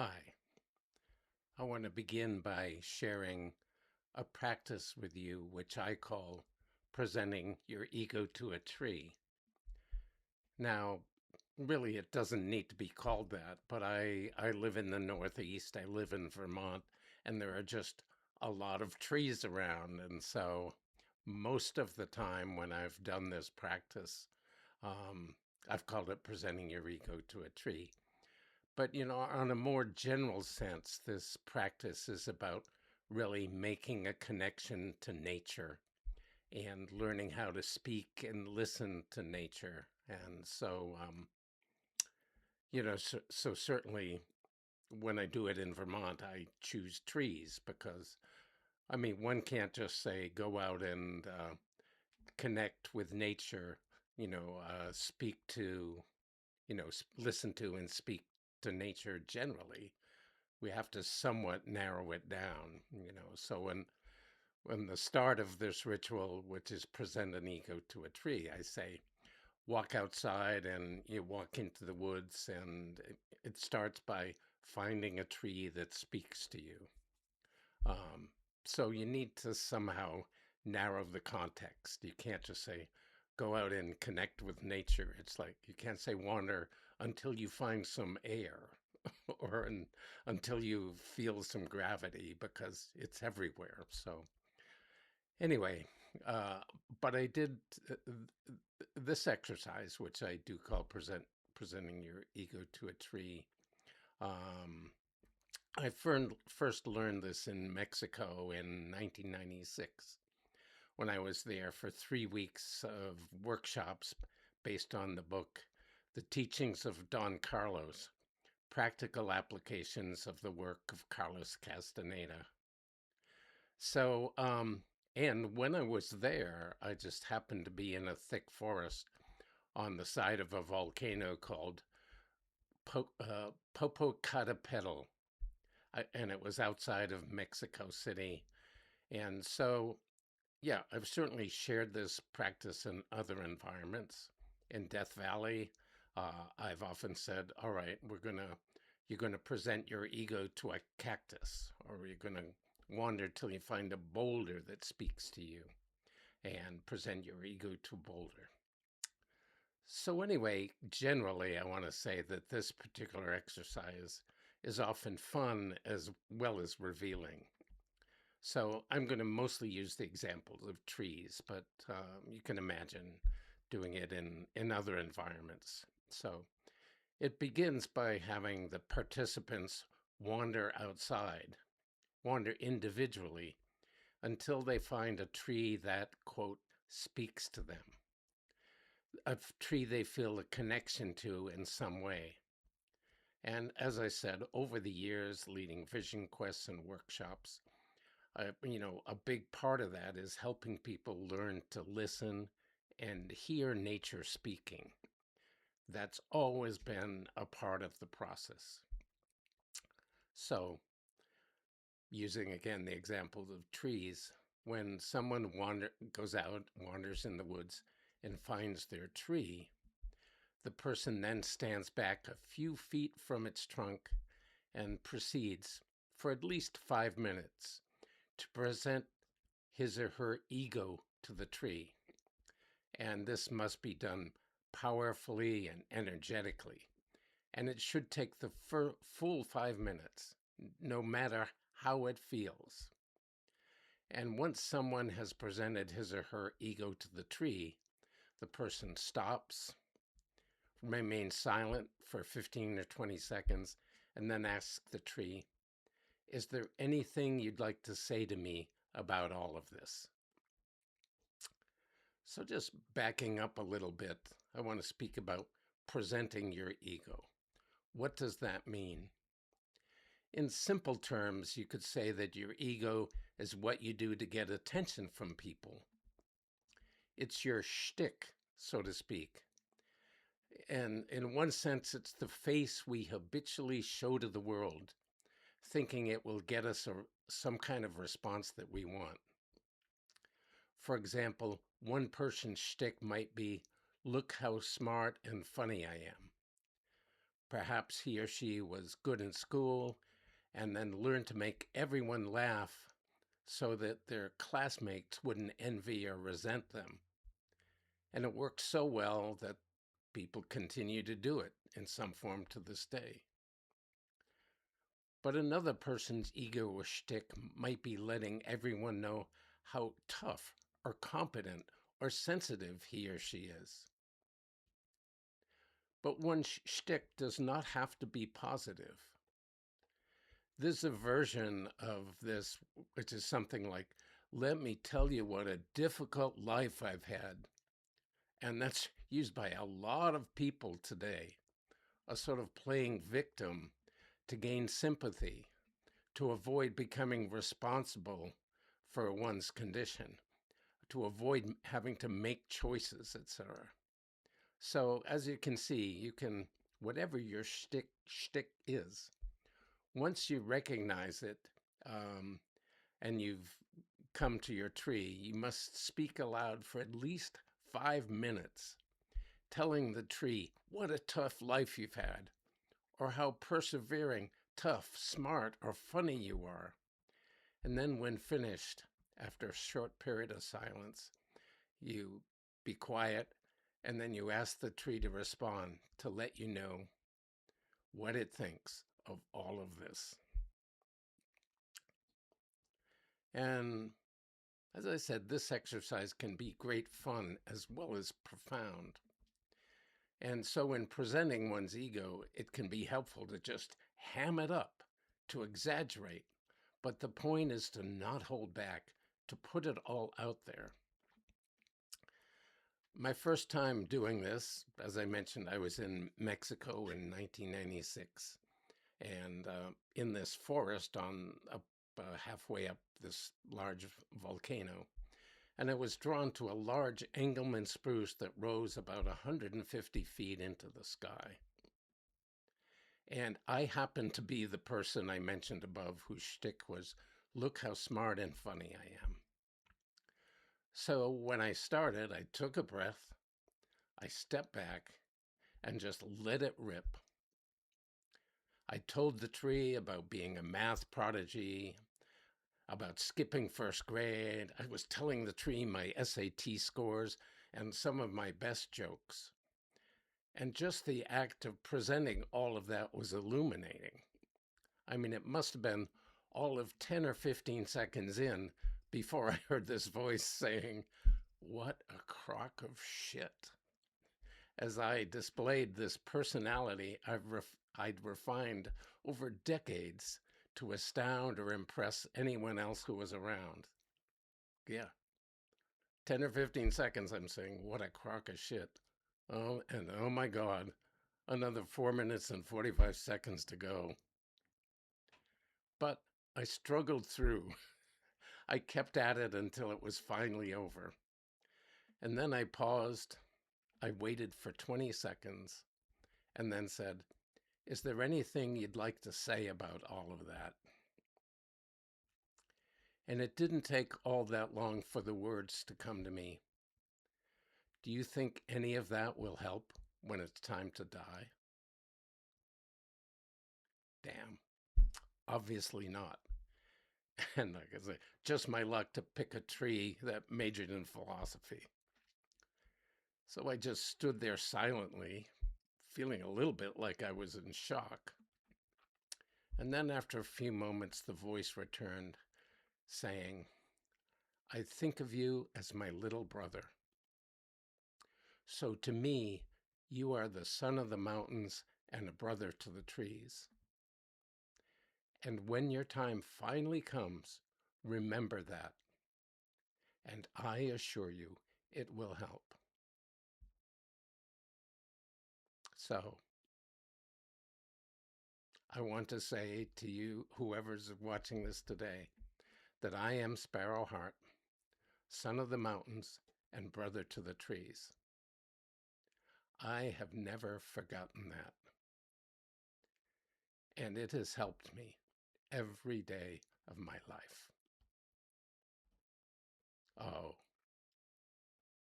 Hi, I want to begin by sharing a practice with you which I call presenting your ego to a tree. Now, really, it doesn't need to be called that, but I live in the Northeast, I live in Vermont, and there are just a lot of trees around. And so, most of the time when I've done this practice, um, I've called it presenting your ego to a tree. But, on a more general sense, this practice is about really making a connection to nature and learning how to speak and listen to nature. And so, so certainly when I do it in Vermont, I choose trees because, I mean, one can't just say go out and connect with nature, speak to, listen to and speak to nature generally. We have to somewhat narrow it down. So when the start of this ritual, which is present an ego to a tree, I say, walk outside and you walk into the woods, and it starts by finding a tree that speaks to you. Um, so you need to somehow narrow the context. You can't just say, go out and connect with nature. It's like you can't say wander until you find some air or until you feel some gravity because it's everywhere. So, anyway, uh, but I did this exercise, which I do call presenting your ego to a tree. Um, I first learned this in Mexico in 1996 when I was there for 3 weeks of workshops based on the book The Teachings of Don Carlos, Practical Applications of the Work of Carlos Castaneda. So, and when I was there, I just happened to be in a thick forest on the side of a volcano called Popocatépetl, and it was outside of Mexico City. And so, yeah, I've certainly shared this practice in other environments. In Death Valley, I've often said, all right, you're gonna present your ego to a cactus, or you're gonna wander till you find a boulder that speaks to you and present your ego to a boulder. So anyway, generally, I want to say that this particular exercise is often fun as well as revealing. So I'm going to mostly use the examples of trees, but you can imagine doing it in other environments. So it begins by having the participants wander outside, wander individually until they find a tree that, quote, speaks to them, a tree they feel a connection to in some way. And as I said, over the years, leading vision quests and workshops, a big part of that is helping people learn to listen and hear nature speaking. That's always been a part of the process. So, using again the examples of trees, when someone goes out, wanders in the woods, and finds their tree, the person then stands back a few feet from its trunk and proceeds for at least 5 minutes to present his or her ego to the tree. And this must be done powerfully and energetically. And it should take the full 5 minutes, no matter how it feels. And once someone has presented his or her ego to the tree, the person stops, remains silent for 15 or 20 seconds, and then asks the tree, is there anything you'd like to say to me about all of this? So, just backing up a little bit, I want to speak about presenting your ego. What does that mean? In simple terms, you could say that your ego is what you do to get attention from people. It's your shtick, so to speak. And in one sense, it's the face we habitually show to the world, thinking it will get us some kind of response that we want. For example, one person's shtick might be, look how smart and funny I am. Perhaps he or she was good in school and then learned to make everyone laugh so that their classmates wouldn't envy or resent them. And it worked so well that people continue to do it in some form to this day. But another person's ego or shtick might be letting everyone know how tough or competent or sensitive he or she is. But one shtick does not have to be positive. There's a version of this which is something like, let me tell you what a difficult life I've had. And that's used by a lot of people today, a sort of playing victim to gain sympathy, to avoid becoming responsible for one's condition, to avoid having to make choices, etc. So as you can see, you can, whatever your shtick is, once you recognize it and you've come to your tree, you must speak aloud for at least 5 minutes, telling the tree what a tough life you've had, or how persevering, tough, smart, or funny you are. And then when finished, after a short period of silence, you be quiet, and then you ask the tree to respond to let you know what it thinks of all of this. And as I said, this exercise can be great fun as well as profound. And so in presenting one's ego, it can be helpful to just ham it up, to exaggerate. But the point is to not hold back, to put it all out there. My first time doing this, as I mentioned, I was in Mexico in 1996. And in this forest halfway up this large volcano. And I was drawn to a large Engelmann spruce that rose about 150 feet into the sky. And I happened to be the person I mentioned above whose shtick was, look how smart and funny I am. So when I started, I took a breath, I stepped back, and just let it rip. I told the tree about being a math prodigy, about skipping first grade. I was telling the tree my SAT scores and some of my best jokes. And just the act of presenting all of that was illuminating. I mean, it must have been all of 10 or 15 seconds in before I heard this voice saying, "What a crock of shit." As I displayed this personality I'd refined over decades to astound or impress anyone else who was around. Yeah. 10 or 15 seconds, I'm saying, what a crock of shit. Oh, and oh my God, another 4 minutes and 45 seconds to go. But I struggled through. I kept at it until it was finally over. And then I paused. I waited for 20 seconds and then said, is there anything you'd like to say about all of that? And it didn't take all that long for the words to come to me. Do you think any of that will help when it's time to die? Damn, obviously not. And like I say, just my luck to pick a tree that majored in philosophy. So I just stood there silently, feeling a little bit like I was in shock. And then after a few moments, the voice returned, saying, I think of you as my little brother. So to me, you are the son of the mountains and a brother to the trees. And when your time finally comes, remember that. And I assure you, it will help. So I want to say to you, whoever's watching this today, that I am Sparrowheart, son of the mountains and brother to the trees. I have never forgotten that. And it has helped me every day of my life. Oh,